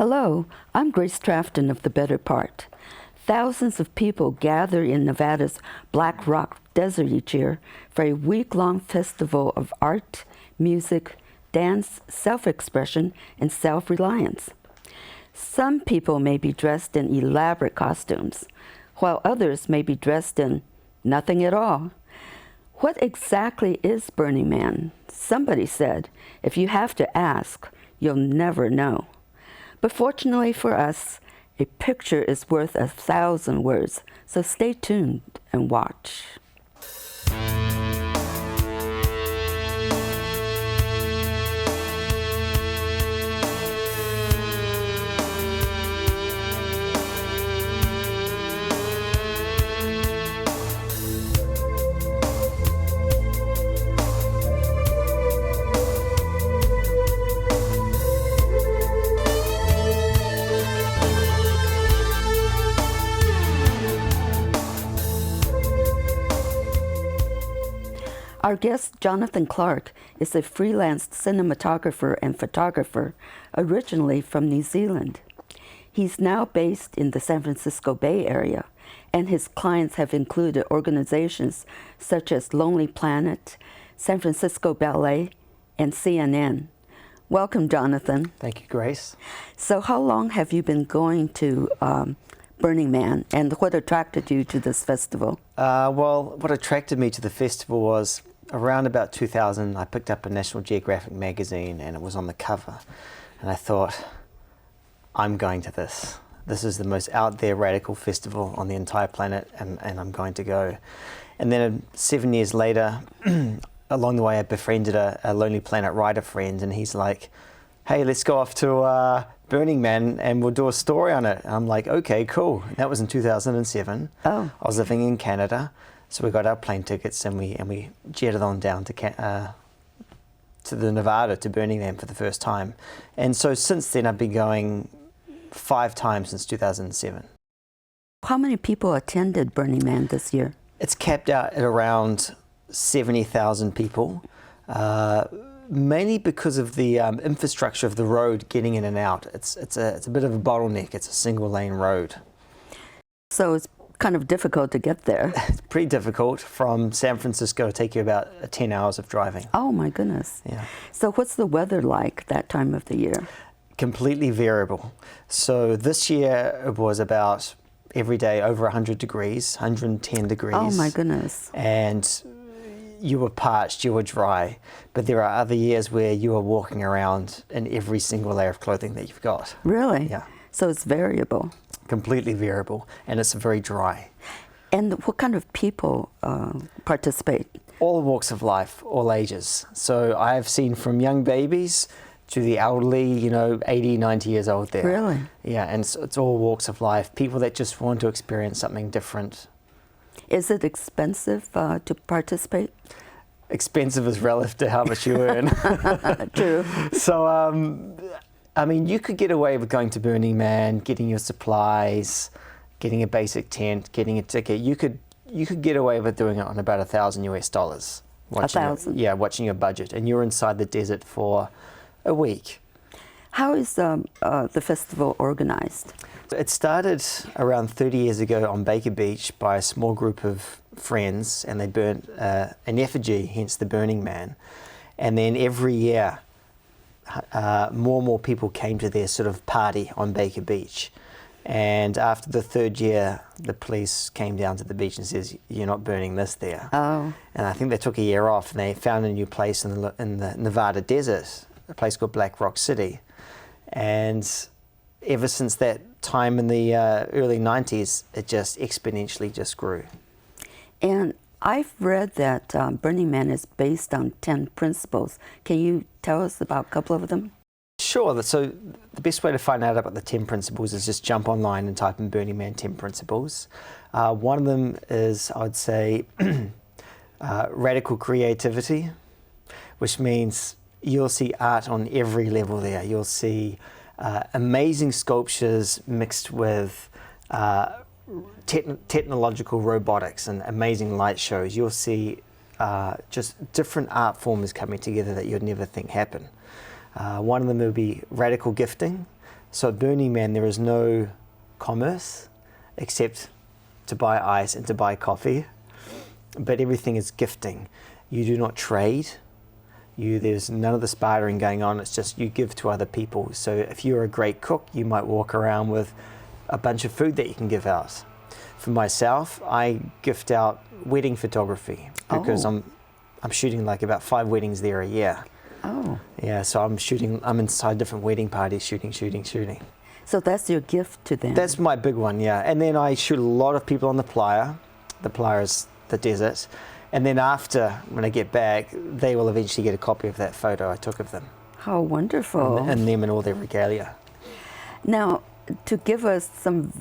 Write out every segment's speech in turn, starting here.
Hello, I'm Grace Trafton of The Better Part. Thousands of people gather in Nevada's Black Rock Desert each year for a week-long festival of art, music, dance, self-expression, and self-reliance. Some people may be dressed in elaborate costumes, while others may be dressed in nothing at all. What exactly is Burning Man? Somebody said, if you have to ask, you'll never know. But fortunately for us, a picture is worth 1,000 words, so stay tuned and watch. Our guest, Jonathan Clark, is a freelance cinematographer and photographer, originally from New Zealand. He's now based in the San Francisco Bay Area, and his clients have included organizations such as Lonely Planet, San Francisco Ballet, and CNN. Welcome, Jonathan. Thank you, Grace. So how long have you been going to Burning Man, and what attracted you to this festival? Well, what attracted me to the festival was around about 2000, I picked up a National Geographic magazine and it was on the cover. And I thought, I'm going to this. This is the most out there radical festival on the entire planet, and I'm going to go. And then 7 years later, along the way I befriended a Lonely Planet writer friend, and he's like, hey, let's go off to Burning Man and we'll do a story on it. And I'm like, okay, cool. And that was in 2007. Oh. I was living in Canada, so we got our plane tickets and we jetted on down to the Nevada, to Burning Man for the first time. And so since then I've been going 5 times since 2007. How many people attended Burning Man this year? It's capped out at around 70,000 people. Mainly because of the infrastructure of the road getting in and out. It's a bit of a bottleneck. It's a single lane road. So it's kind of difficult to get there. It's pretty difficult. From San Francisco, it'll take you about 10 hours of driving. Oh my goodness. Yeah. So what's the weather like that time of the year? Completely variable. So this year it was about every day over 100 degrees, 110 degrees. Oh my goodness. And you were parched, you were dry, but there are other years where you are walking around in every single layer of clothing that you've got. Really? Yeah. So it's variable. Completely variable, and it's very dry. And what kind of people participate? All walks of life, all ages. So I've seen from young babies to the elderly, 80, 90 years old there. Really? Yeah, and it's all walks of life, people that just want to experience something different. Is it expensive to participate? Expensive is relative to how much you earn. True. So, I mean, you could get away with going to Burning Man, getting your supplies, getting a basic tent, getting a ticket. You could get away with doing it on about $1,000 US. 1,000? Yeah, watching your budget, and you're inside the desert for a week. How is the festival organized? It started around 30 years ago on Baker Beach by a small group of friends, and they burnt an effigy, hence the Burning Man. And then every year, more and more people came to their sort of party on Baker Beach. And after the 3rd year, the police came down to the beach and says, you're not burning this there. Oh. And I think they took a year off, and they found a new place in the Nevada desert, a place called Black Rock City. And ever since that time in the early 90s, it just exponentially just grew. And I've read that Burning Man is based on 10 principles. Can you tell us about a couple of them? Sure. So the best way to find out about the 10 principles is just jump online and type in Burning Man 10 principles. One of them is, I would say, radical creativity, which means you'll see art on every level there. You'll see amazing sculptures mixed with technological robotics and amazing light shows. You'll see just different art forms coming together that you'd never think happen. One of them would be radical gifting, So at Burning Man, there is no commerce except to buy ice and to buy coffee, but everything is gifting. You do not trade. There's none of the bartering going on. It's just you give to other people. So if you're a great cook, you might walk around with a bunch of food that you can give out. For myself, I gift out wedding photography because I'm shooting like about 5 weddings there a year. Oh. Yeah, so I'm inside different wedding parties shooting. So that's your gift to them? That's my big one, yeah. And then I shoot a lot of people on the playa. The playa is the desert. And then after, when I get back, they will eventually get a copy of that photo I took of them. How wonderful. And them and all their regalia. Now, to give us some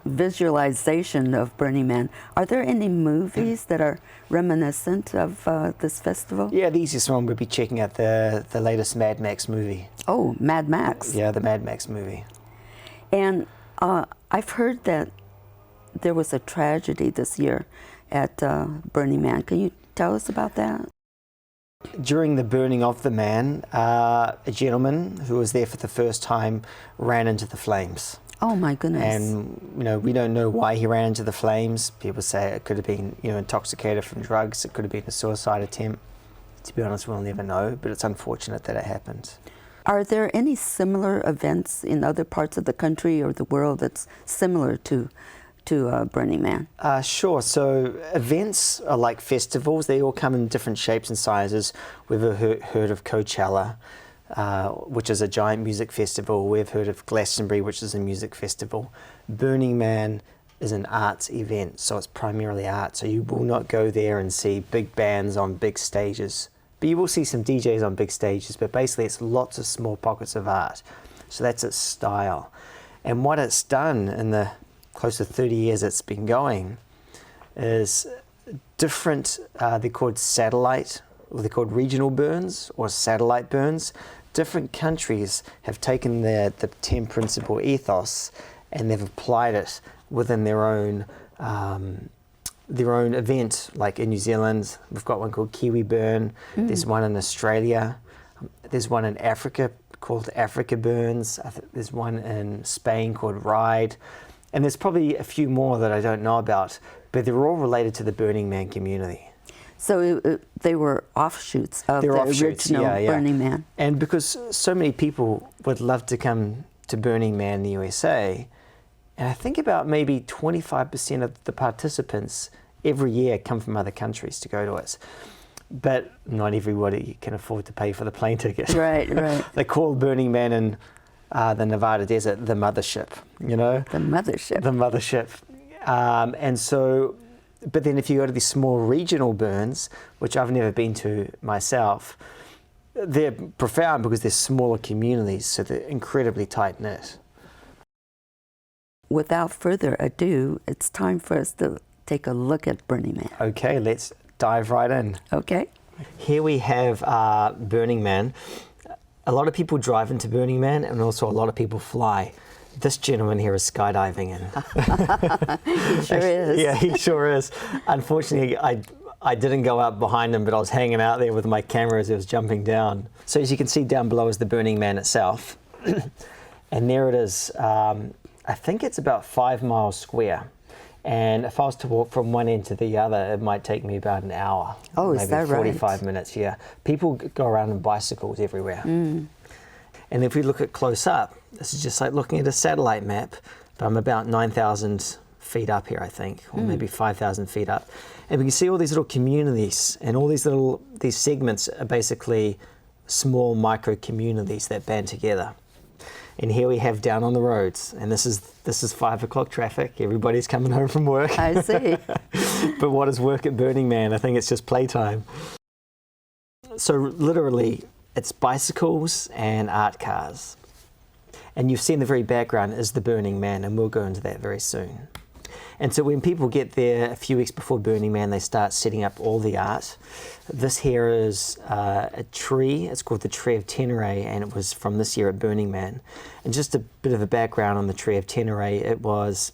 visualization of Burning Man, are there any movies that are reminiscent of this festival? Yeah, the easiest one would be checking out the latest Mad Max movie. Oh, Mad Max. Yeah, the Mad Max movie. And I've heard that there was a tragedy this year at Burning Man. Can you tell us about that? During the burning of the man, a gentleman who was there for the first time ran into the flames. Oh my goodness. And we don't know why he ran into the flames. People say it could have been intoxicated from drugs. It could have been a suicide attempt. To be honest, we'll never know, but it's unfortunate that it happened. Are there any similar events in other parts of the country or the world that's similar to Burning Man? Sure. So events are like festivals. They all come in different shapes and sizes. We've heard of Coachella, which is a giant music festival. We've heard of Glastonbury, which is a music festival. Burning Man is an arts event, so it's primarily art. So you will not go there and see big bands on big stages. But you will see some DJs on big stages, but basically it's lots of small pockets of art. So that's its style. And what it's done in the close to 30 years it's been going is different, they're called satellite, or they're called regional burns or satellite burns. Different countries have taken the 10 principle ethos and they've applied it within their own event. Like in New Zealand, we've got one called Kiwi Burn. There's one in Australia. There's one in Africa called Africa Burns. There's one in Spain called Ride. And there's probably a few more that I don't know about, but they're all related to the Burning Man community. So they were offshoots of the original Burning Man. And because so many people would love to come to Burning Man in the USA, and I think about maybe 25% of the participants every year come from other countries to go to it. But not everybody can afford to pay for the plane ticket. Right, right. They call Burning Man in the Nevada desert the mothership, The mothership. The mothership. And so, but then if you go to these small regional burns, which I've never been to myself, they're profound because they're smaller communities, so they're incredibly tight-knit. Without further ado, it's time for us to take a look at Burning Man. Okay, let's dive right in. Okay. Here we have Burning Man. A lot of people drive into Burning Man and also a lot of people fly. This gentleman here is skydiving in. He sure is. Yeah, he sure is. Unfortunately, I didn't go out behind him, but I was hanging out there with my camera as he was jumping down. So as you can see down below is the Burning Man itself. And there it is. I think it's about 5 miles square. And if I was to walk from one end to the other, it might take me about an hour. Oh, is that right? Maybe 45 minutes, yeah. People go around on bicycles everywhere. And if we look at close up, this is just like looking at a satellite map, but I'm about 9,000 feet up here, I think, or maybe 5,000 feet up. And we can see all these little communities, and all these segments are basically small micro communities that band together. And here we have down on the roads, and this is 5 o'clock traffic. Everybody's coming home from work. I see. But what is work at Burning Man? I think it's just playtime. So literally, it's bicycles and art cars. And you've seen the very background is the Burning Man, and we'll go into that very soon. And so when people get there a few weeks before Burning Man, they start setting up all the art. This here is a tree. It's called the Tree of Teneré, and it was from this year at Burning Man. And just a bit of a background on the Tree of Teneré. It was,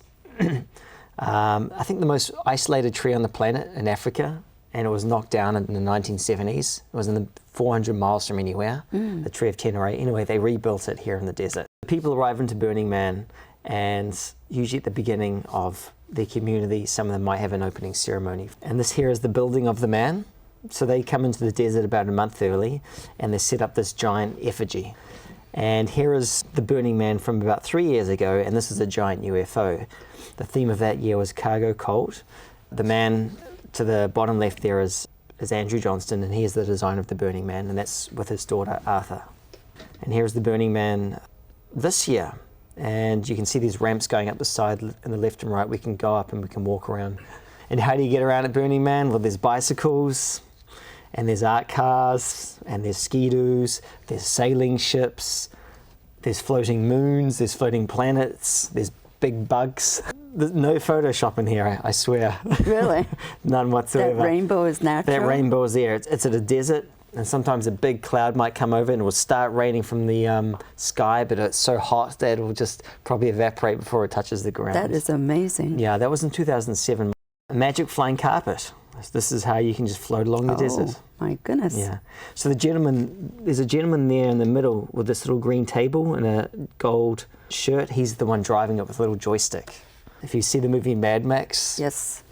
I think, the most isolated tree on the planet in Africa, and it was knocked down in the 1970s. It was in the 400 miles from anywhere, the Tree of Teneré. Anyway, they rebuilt it here in the desert. people arrive into Burning Man, and usually at the beginning of their community, some of them might have an opening ceremony. And this here is the building of the man. So they come into the desert about a month early, and they set up this giant effigy. And here is the Burning Man from about 3 years ago, and this is a giant UFO. The theme of that year was cargo cult. The man to the bottom left there is Andrew Johnston, and he is the designer of the Burning Man, and that's with his daughter Arthur. And here's the Burning Man this year, and you can see these ramps going up the side in the left and right. We can go up and we can walk around. And how do you get around at Burning Man? Well, there's bicycles, and there's art cars, and there's ski-doos, there's sailing ships, there's floating moons, there's floating planets, there's big bugs. There's no Photoshop in here, I swear. Really? None whatsoever. That rainbow is natural? That rainbow is there. It's at a desert, and sometimes a big cloud might come over and it will start raining from the sky, but it's so hot that it will just probably evaporate before it touches the ground. That is amazing. Yeah, that was in 2007. A magic flying carpet. This is how you can just float along the desert. Oh, my goodness. Yeah. So there's a gentleman there in the middle with this little green table and a gold shirt. He's the one driving it with a little joystick. If you see the movie Mad Max, Yes.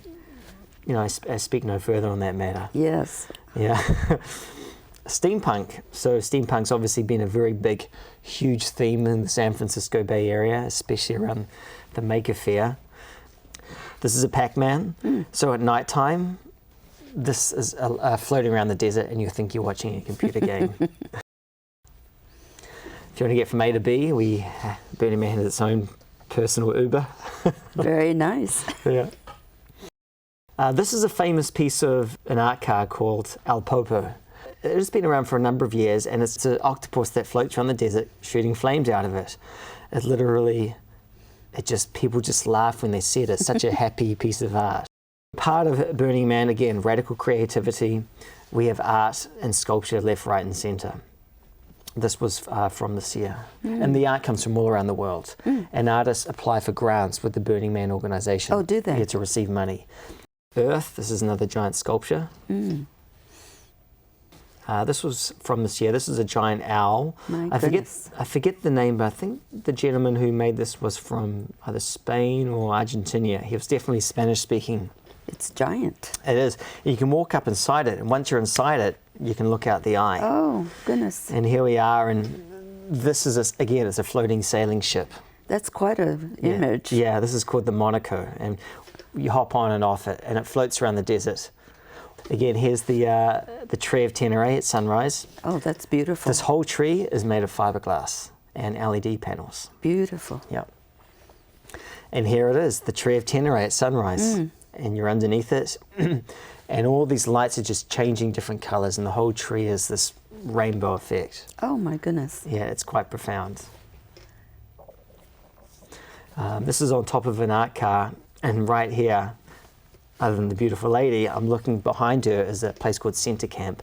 you know, I speak no further on that matter. Yes. Yeah. Steampunk. So steampunk's obviously been a very big, huge theme in the San Francisco Bay Area, especially around the Maker Faire. This is a Pac-Man. So at nighttime, this is floating around the desert, and you think you're watching a computer game. If you want to get from A to B, Burning Man has its own personal Uber. Very nice. Yeah. This is a famous piece of an art car called El Popo. It has been around for a number of years, and it's an octopus that floats around the desert, shooting flames out of it. It literally, people just laugh when they see it. It's such a happy piece of art. Part of Burning Man, again, radical creativity. We have art and sculpture left, right, and centre. This was from this year. And the art comes from all around the world. And artists apply for grants with the Burning Man organisation. Oh, do they? Yeah, to receive money. Earth, this is another giant sculpture. This was from this year. This is a giant owl. I forget the name, but I think the gentleman who made this was from either Spain or Argentina. He was definitely Spanish speaking. It's giant. It is. You can walk up inside it, and once you're inside it, you can look out the eye. Oh, goodness. And here we are, and this is, again, it's a floating sailing ship. That's quite an image. Yeah, this is called the Monaco, and you hop on and off it, and it floats around the desert. Again, here's the tree of Tenere at sunrise. Oh, that's beautiful. This whole tree is made of fiberglass and LED panels. Beautiful. Yep. And here it is, the tree of Tenere at sunrise. And you're underneath it. And all these lights are just changing different colours, and the whole tree is this rainbow effect. Oh, my goodness. Yeah, it's quite profound. This is on top of an art car, and right here, other than the beautiful lady, I'm looking behind her is a place called Center Camp.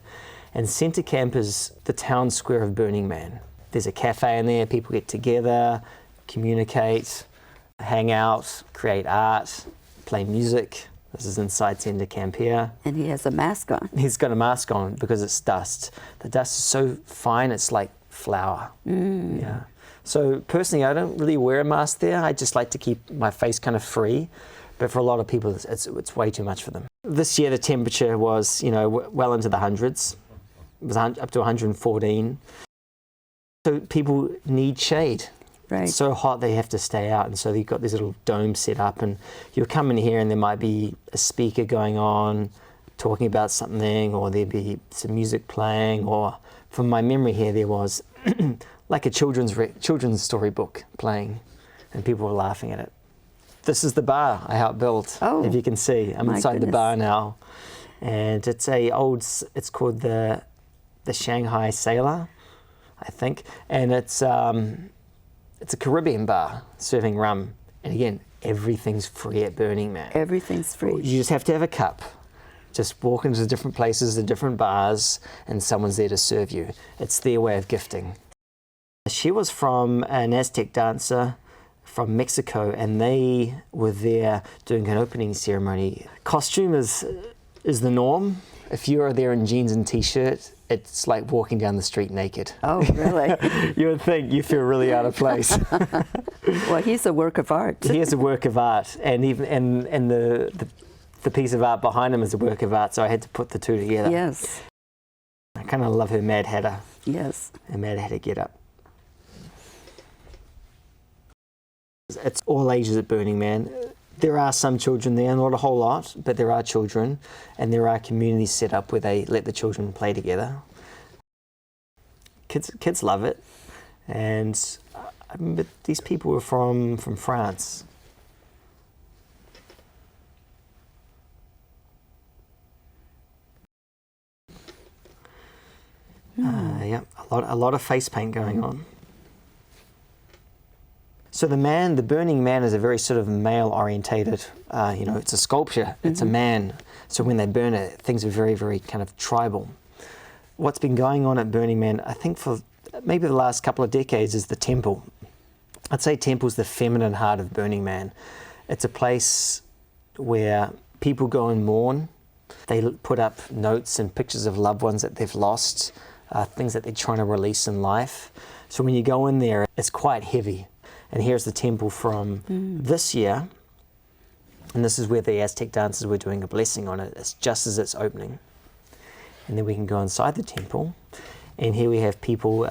And Center Camp is the town square of Burning Man. There's a cafe in there, people get together, communicate, hang out, create art, play music. This is inside Center Camp here. And he has a mask on. He's got a mask on because it's dust. The dust is so fine, it's like flour. Yeah. So personally, I don't really wear a mask there. I just like to keep my face kind of free. But for a lot of people, it's way too much for them. This year, the temperature was, well into the hundreds. It was up to 114. So people need shade. Right. It's so hot they have to stay out, and so you've got these little domes set up, and you'll come in here and there might be a speaker going on, talking about something, or there'd be some music playing, or from my memory here, there was like a children's storybook playing, and people were laughing at it. This is the bar I helped build, if you can see. I'm inside the bar now, and it's called the Shanghai Sailor, I think, and it's a Caribbean bar serving rum, and again, everything's free at Burning Man. Everything's free. You just have to have a cup. Just walk into the different places, the different bars, and someone's there to serve you. It's their way of gifting. She was from an Aztec dancer from Mexico, and they were there doing an opening ceremony. Costume is the norm. If you are there in jeans and t-shirt, it's like walking down the street naked. Oh, really? You would think you feel really out of place. Well, he's a work of art. He is a work of art, and even and the piece of art behind him is a work of art. So I had to put the two together. Yes. I kind of love her Mad Hatter. Yes. Her Mad Hatter get up. It's all ages at Burning Man. There are some children there, not a whole lot, but there are children, and there are communities set up where they let the children play together. Kids love it, and I remember these people were from France. Yeah, a lot of face paint going on. So the Burning Man is a very sort of male-orientated, it's a sculpture, it's a man. So when they burn it, things are very, very kind of tribal. What's been going on at Burning Man, I think for maybe the last couple of decades, is the temple. I'd say temple's the feminine heart of Burning Man. It's a place where people go and mourn. They put up notes and pictures of loved ones that they've lost, things that they're trying to release in life. So when you go in there, it's quite heavy. And here's the temple from this year. And this is where the Aztec dancers were doing a blessing on it. It's just as it's opening. And then we can go inside the temple. And here we have people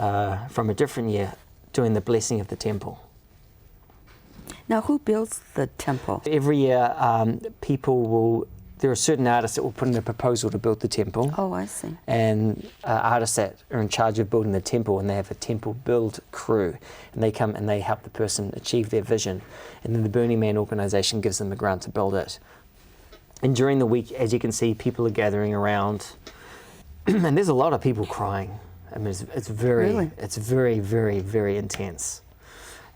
from a different year doing the blessing of the temple. Now, who builds the temple? Every year, there are certain artists that will put in a proposal to build the temple. Oh, I see. And artists that are in charge of building the temple, and they have a temple build crew, and they come and they help the person achieve their vision. And then the Burning Man organisation gives them the grant to build it. And during the week, as you can see, people are gathering around, and there's a lot of people crying. I mean, it's very, very, very intense.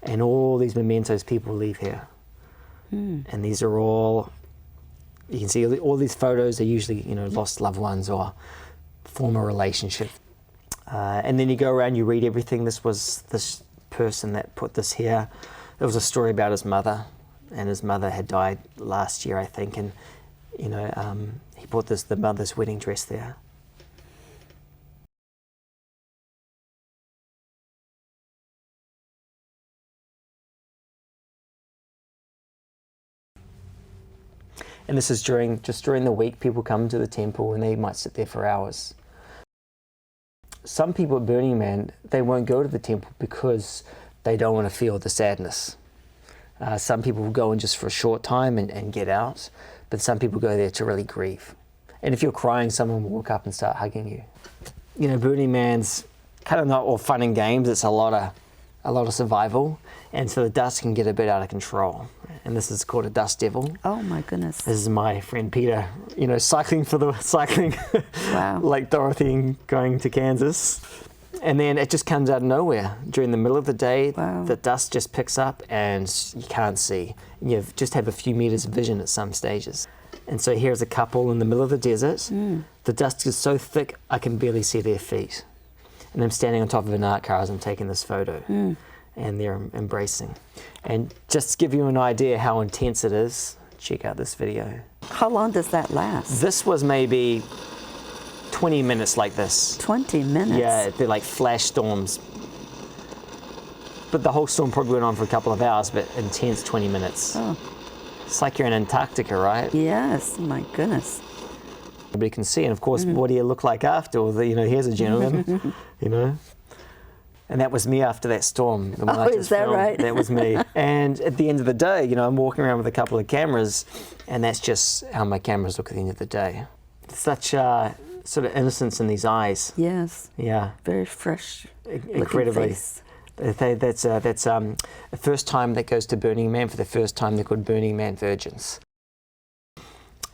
And all these mementos people leave here. And these are all, you can see all these photos are usually, lost loved ones or former relationship. And then you go around, you read everything. This was this person that put this here. There was a story about his mother, and his mother had died last year, I think. And, he put the mother's wedding dress there. And this is just during the week, people come to the temple and they might sit there for hours. Some people at Burning Man, they won't go to the temple because they don't want to feel the sadness. Some people will go in just for a short time and get out, but some people go there to really grieve. And if you're crying, someone will walk up and start hugging you. Burning Man's kind of not all fun and games, it's a lot of survival, and so the dust can get a bit out of control. And this is called a dust devil. Oh my goodness. This is my friend Peter, cycling Wow. like Dorothy and going to Kansas. And then it just comes out of nowhere. During the middle of the day, the dust just picks up and you can't see. And you just have a few meters of vision at some stages. And so here's a couple in the middle of the desert. The dust is so thick, I can barely see their feet. And I'm standing on top of an art car as I'm taking this photo. And they're embracing. And just to give you an idea how intense it is, check out this video. How long does that last? This was maybe 20 minutes like this. 20 minutes? Yeah, they're like flash storms. But the whole storm probably went on for a couple of hours, but intense 20 minutes. Oh. It's like you're in Antarctica, right? Yes, my goodness. Nobody can see. And of course, what do you look like after? Well, here's a gentleman, And that was me after that storm. The one I just is that filmed. right? That was me. And at the end of the day, I'm walking around with a couple of cameras, and that's just how my cameras look at the end of the day. Such sort of innocence in these eyes. Yes. Yeah. Very fresh. Incredibly. Face. That's the first time that goes to Burning Man. For the first time, they're called Burning Man virgins.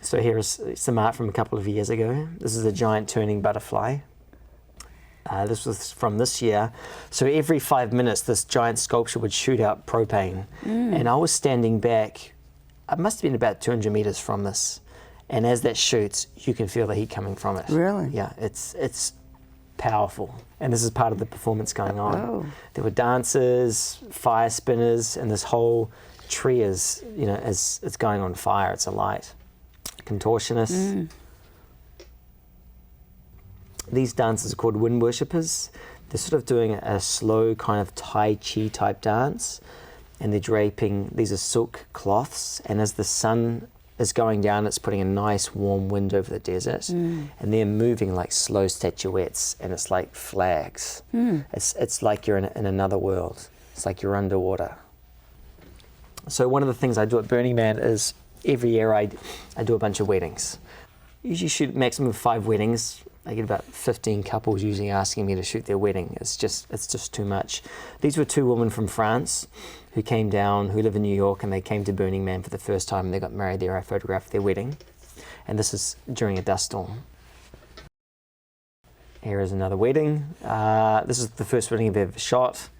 So here is some art from a couple of years ago. This is a giant turning butterfly. This was from this year. So every 5 minutes, this giant sculpture would shoot out propane. And I was standing back, it must have been about 200 meters from this. And as that shoots, you can feel the heat coming from it. Really? Yeah, it's powerful. And this is part of the performance going on. Oh. There were dancers, fire spinners, and this whole tree is, as it's going on fire, it's alight. Contortionists. These dancers are called wind worshippers. They're sort of doing a slow kind of Tai Chi type dance, and they're draping, these are silk cloths, and as the sun is going down, it's putting a nice warm wind over the desert, and they're moving like slow statuettes, and it's like flags. It's like you're in another world. It's like you're underwater. So one of the things I do at Burning Man is every year I do a bunch of weddings. Usually shoot maximum of 5 weddings. I get about 15 couples usually asking me to shoot their wedding. It's just too much. These were 2 women from France who came down, who live in New York, and they came to Burning Man for the first time, and they got married there. I photographed their wedding. And this is during a dust storm. Here is another wedding. This is the first wedding I've ever shot.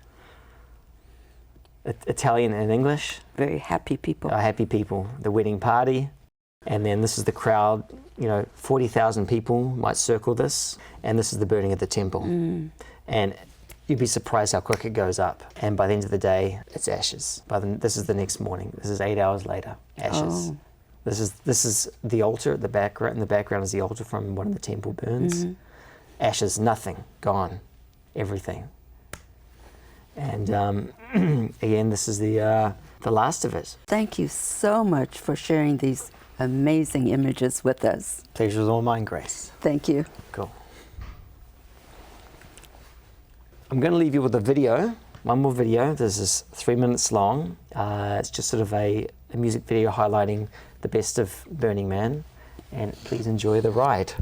Italian and English. Very happy people. Happy people. The wedding party. And then this is the crowd, 40,000 people might circle this. And this is the burning of the temple. And you'd be surprised how quick it goes up. And by the end of the day, it's ashes. This is the next morning. This is 8 hours later. Ashes. Oh. This is the altar at the background. In the background is the altar from one of the temple burns. Ashes, nothing, gone, everything. And again, this is the last of it. Thank you so much for sharing these amazing images with us. Pleasure is all mine, Grace. Thank you. Cool. I'm going to leave you with a video, one more video. This is 3 minutes long. It's just sort of a music video highlighting the best of Burning Man. And please enjoy the ride.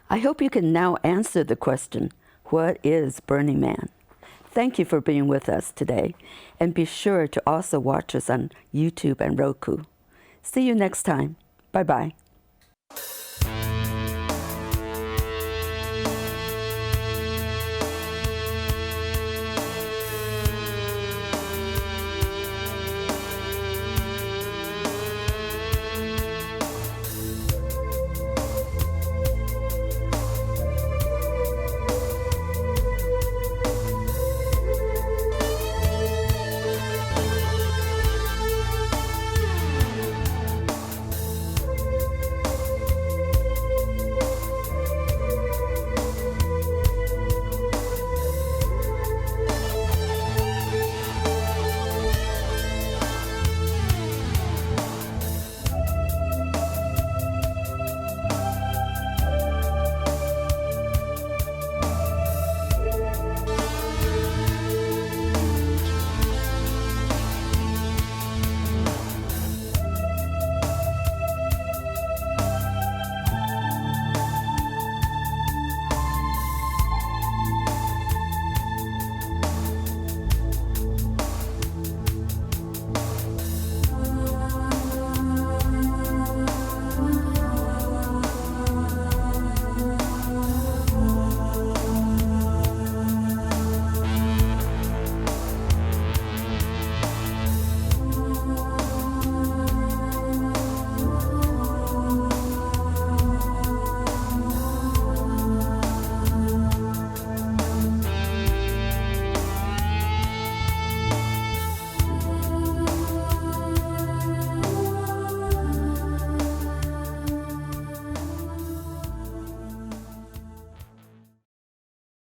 I hope you can now answer the question, what is Burning Man? Thank you for being with us today, and be sure to also watch us on YouTube and Roku. See you next time. Bye-bye.